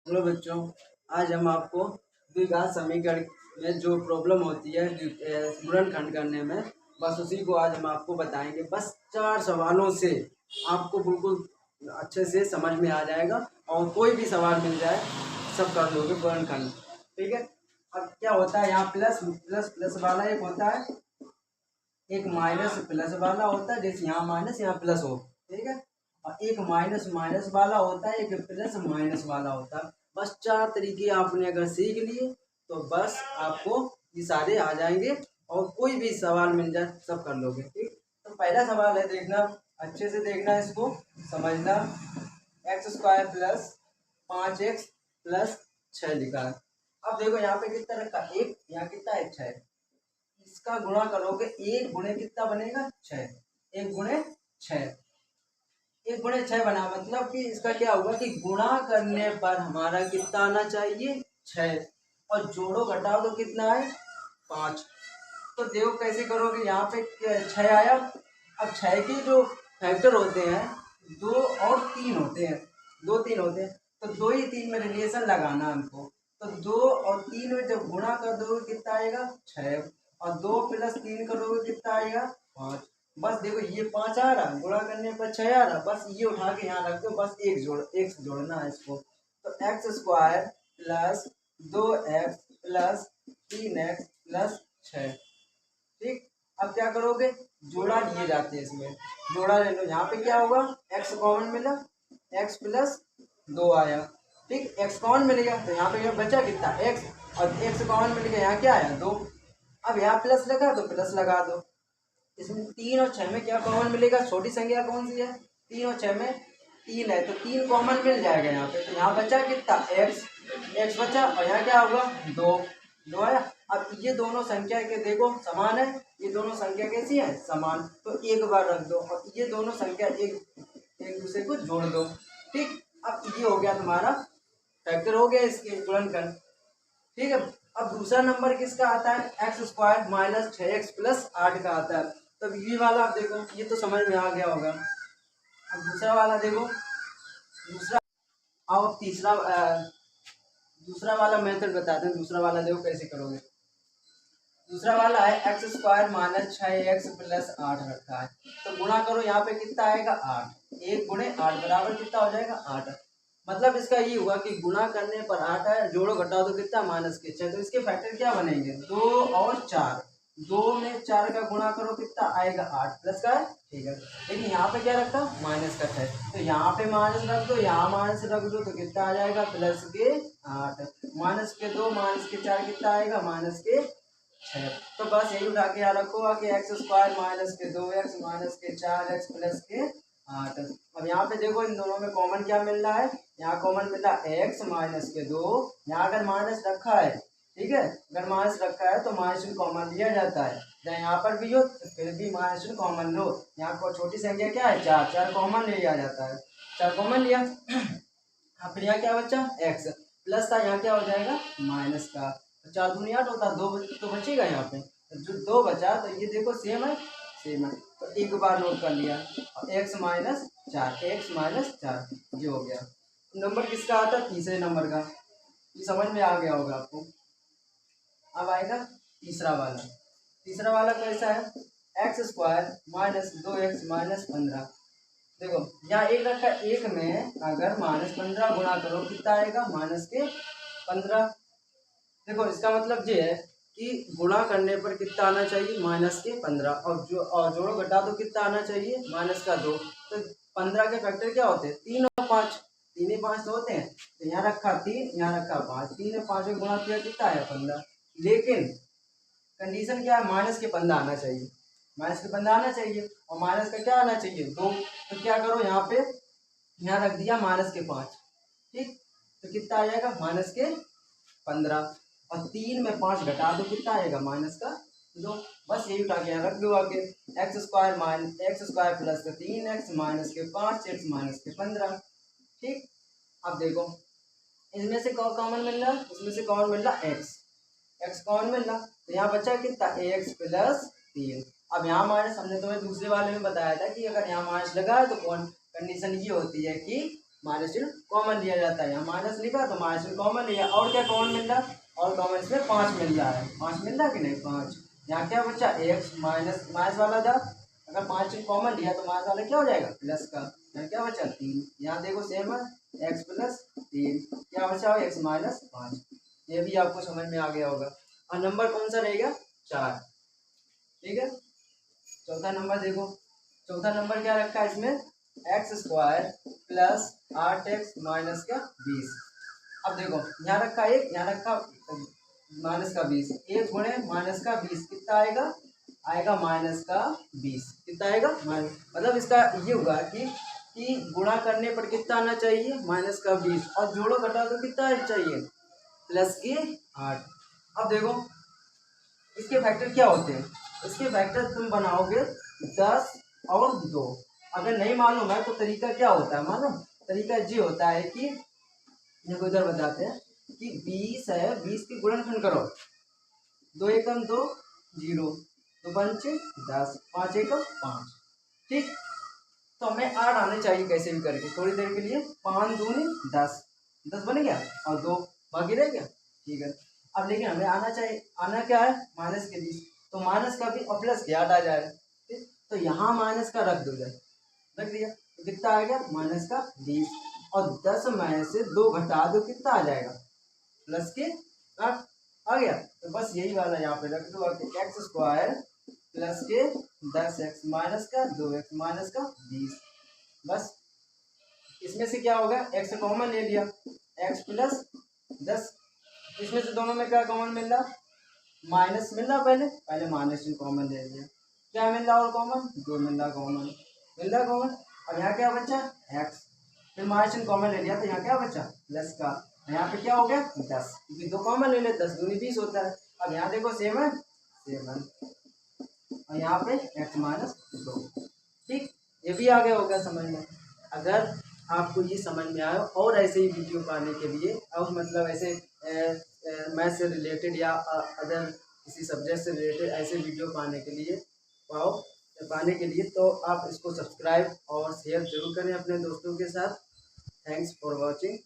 Hello बच्चों, आज हम आपको द्विघात समीकरण में जो प्रॉब्लम होती है गुणनखंड करने में, बस उसी को आज हम आपको बताएंगे। बस 4 सवालों से आपको बिल्कुल अच्छे से समझ में आ जाएगा और कोई भी सवाल मिल जाए सब कर लोगे गुणनखंड। ठीक है। अब क्या होता है, यहाँ प्लस प्लस प्लस वाला एक होता है, एक माइनस प्लस वाला होता है, जैसे यहाँ माइनस यहाँ प्लस हो। ठीक है। और एक माइनस माइनस वाला होता है, एक प्लस माइनस वाला होता है। बस 4 तरीके आपने अगर सीख लिए तो बस आपको ये सारे आ जाएंगे और कोई भी सवाल मिल जाए सब कर लोगे। ठीक। तो पहला सवाल है, देखना अच्छे से, देखना इसको समझना। X square plus 5x plus 6 लिखा है। अब देखो यहाँ पे कितना रखा, एक, यहाँ कितना है 6। इसका गुणा करोगे, एक गुणे कितना बनेगा 6, एक गुणे 6, एक गुणे 6 बना, मतलब कि इसका क्या होगा कि गुणा करने पर हमारा कितना आना चाहिए 6, और जोड़ो घटाओ तो कितना है 5। तो देखो कैसे करोगे, यहाँ पे 6 आया। अब 6 के जो फैक्टर होते हैं 2 और 3 होते हैं, 2 3 होते हैं, तो 2 ही 3 में रिलेशन लगाना हमको। तो 2 और 3 में जब गुणा कर दोगे कितना आएगा 6, और 2 प्लस 3 करोगे कितना आएगा 5। बस देखो ये 5 आ रहा, गुणा करने पर 6 आ रहा, बस ये उठा के यहाँ रख दो, बस एक से जोड़ना है इसको। तो x square plus 2x plus 3x plus 6। ठीक। अब क्या करोगे, जोड़ा लिए जाते हैं, इसमें जोड़ा ले लो। यहाँ पे क्या होगा, x कॉमन मिला, x प्लस 2 आया। ठीक, x कॉमन मिल गया तो यहाँ पे बचा कितना x, और x कॉमन मिल गया, यहाँ क्या आया 2। अब यहाँ प्लस लगा तो प्लस लगा दो। इसमें 3 और 6 में क्या कॉमन मिलेगा, छोटी संख्या कौन सी है, 3 और 6 में 3 है, तो 3 कॉमन मिल जाएगा यहाँ पे। तो यहाँ बचा कितना x बचा, और यहाँ क्या होगा 2 आया। अब ये दोनों संख्या के देखो समान है, ये दोनों संख्या कैसी है समान, तो एक बार रख दो, और ये दोनों संख्या एक दूसरे को जोड़ दो। ठीक। अब ये हो गया तुम्हारा फैक्टर, हो गया इसके गुणनखंड। ठीक है। अब दूसरा नंबर किसका आता है, x square minus 6x plus 8 का आता है। तब ये वाला आप देखो, ये तो समझ में आ गया होगा। अब दूसरा वाला देखो, दूसरा आओ, अब दूसरा वाला मेथड बताते हैं। दूसरा वाला देखो कैसे करोगे। दूसरा वाला है x square minus 6x plus 8 रखा है, तो गुणा करो, यहाँ पे कितना आएगा 8, 1 गुणे 8 बराबर कितना हो जाएगा 8। मतलब इसका ये हुआ कि गुणा करने पर 8 है, जोड़ो घटाओ तो कितना माइनस के 6। तो इसके फैक्टर क्या बनेंगे 2 और 4, 2 में 4 का गुणा करो कितना आएगा 8 प्लस का है। ठीक है। लेकिन यहाँ पे क्या रखा माइनस का 6, तो यहाँ पे माइनस रख दो, यहाँ माइनस रख दो, तो कितना आ जाएगा प्लस के 8, माइनस के 2 माइनस के 4 कितना आएगा माइनस के 6। तो बस यही उठा के यहाँ रखो कि एक्स स्क्वायर माइनस के 2x माइनस के 4x प्लस के 8। अब यहाँ पे देखो इन दोनों में कॉमन क्या मिल रहा है, यहाँ कॉमन मिल रहा है x माइनस के 2, यहाँ अगर माइनस रखा है, ठीक है, अगर माइनस रखा है तो माइनस कॉमन लिया जाता है, चाहे यहाँ पर भी हो तो फिर भी माइनस कॉमन लो। यहाँ पर छोटी संख्या क्या है 4, 4 कॉमन लिया जाता है, 4 कॉमन लिया। हाँ, फिर यहाँ क्या बचा x प्लस था, यहाँ क्या हो जाएगा माइनस का, तो 4 दूनी 8 होता, 2 तो बचेगा यहाँ पे, तो जो 2 बचा तो ये देखो सेम है, सेम है, तो एक बार नोट कर लिया। और x माइनस 4, x माइनस 4 ये हो गया। नंबर किसका आता है, तीसरे नंबर का, ये समझ में आ गया होगा आपको। अब आएगा तीसरा वाला। तीसरा वाला कैसा है, x square minus 2x minus 15। देखो यहाँ एक रखा है, एक में अगर माइनस 15 गुणा करो कितना आएगा माइनस के 15। देखो इसका मतलब ये है कि गुणा करने पर कितना आना चाहिए माइनस के 15, और जोड़ो घटा तो कितना आना चाहिए माइनस का 2। तो 15 के फैक्टर क्या होते हैं 3 और 5, 3 ही 5 तो होते हैं, तो यहाँ रखा 3, यहाँ रखा 5, 3 और 5 में गुणा किया कितना आया 15। लेकिन कंडीशन क्या है, माइनस के 15 आना चाहिए, माइनस के 15 आना चाहिए, और माइनस का क्या आना चाहिए 2। तो क्या करो यहाँ पे, यहाँ रख दिया माइनस के 5। ठीक, तो कितना आ जाएगा माइनस के 15, और 3 में 5 घटा दो कितना आएगा माइनस का 2। बस यही उठा के यहाँ रख दो आगे, एक्स स्क्वायर प्लस का 3x माइनस के 5 x माइनस के 15। ठीक। अब देखो इसमें से कॉमन मिल रहा है, इसमें से कॉमन मिल रहा एक्स कॉमन मिल रहा, तो यहाँ बचा कितना एक्स प्लस 3। अब यहाँ माइनस हमने तुम्हें दूसरे वाले में बताया था कि अगर यहाँ माइनस लगा है तो कौन कंडीशन ये होती है कि माइनस चिन्ह कॉमन लिया जाता है। यहाँ माइनस लिखा तो माइनस चिन्ह कॉमन लिया। और क्या कॉमन मिल रहा है? और कॉमन इसमें 5 मिल रहा है। 5 मिल रहा है कि नहीं? 5। यहाँ क्या बच्चा एक्स माइनस माइनस वाला था, अगर 5 चिन्ह कॉमन लिया तो माइनस वाला क्या हो जाएगा? प्लस का। यहाँ क्या बचा? 3। यहाँ देखो सेम है, एक्स प्लस 3 क्या बचा? X minus 5। ये भी आपको समझ में आ गया होगा। और नंबर कौन सा रहेगा? 4। ठीक है। चौथा नंबर देखो, चौथा नंबर क्या रखा है इसमें? X square plus 8x minus का 20। अब देखो यहाँ रखा एक, यहाँ रखा माइनस का 20। एक गुणे माइनस का 20 कितना आएगा? आएगा माइनस का 20। कितना आएगा? माइनस, मतलब इसका ये हुआ कि गुणा करने पर कितना आना चाहिए? माइनस का 20। और जोड़ो घटाओ तो कितना चाहिए? प्लस के 8। अब देखो इसके फैक्टर क्या होते हैं? इसके फैक्टर तुम बनाओगे 10 और 2। अगर नहीं मालूम है तो तरीका क्या होता है मालूम? तरीका ये होता है कि देखो इधर बताते हैं कि 20 है, 20 के गुणनखंड करो। 2 एकम 2 0, 2 पंचे 10, 5 एकम 5। ठीक, तो हमें 8 आने चाहिए कैसे भी करके थोड़ी देर के लिए। 5 दूनी 10, 10 बन गया और 2 बाकी रह गया। ठीक है, अब लेकिन हमें आना चाहिए, आना क्या है? माइनस के 20। तो माइनस का भी और प्लस के 8 आ जाएगा। ठीक, तो यहाँ माइनस का रख दो, रख दिया तो कितना आ गया? माइनस का 20। और 10 में से 2 घटा दो, कितना आ जाएगा? प्लस के 8 आ गया। तो बस यही वाला यहाँ पे रख दो। एक्स स्क्वायर प्लस के 10x माइनस का 2x माइनस का 20। बस इसमें से क्या होगा? x कॉमन ले लिया, x प्लस 10। इसमें से दोनों में क्या कॉमन मिल रहा? माइनस मिल रहा। पहले पहले माइनस कॉमन ले लिया, क्या मिल रहा? और कॉमन 2 मिल रहा, कॉमन मिल रहा कॉमन। अब यहाँ क्या बचा? x। फिर माइनस कॉमन ले लिया तो यहाँ क्या बचा? प्लस का। यहाँ पे क्या हो गया? 10, क्योंकि 2 कॉमन ले ले, 10 दूनी 20 होता है। अब यहाँ देखो 7 और यहाँ पे x माइनस 2। ठीक, ये भी आ गया होगा समझ में। अगर आपको ये समझ में आया और ऐसे ही वीडियो पाने के लिए, और मतलब ऐसे मैथ से रिलेटेड या अदर किसी सब्जेक्ट से रिलेटेड ऐसे वीडियो पाने के लिए तो आप इसको सब्सक्राइब और शेयर जरूर करें अपने दोस्तों के साथ। Thanks for watching.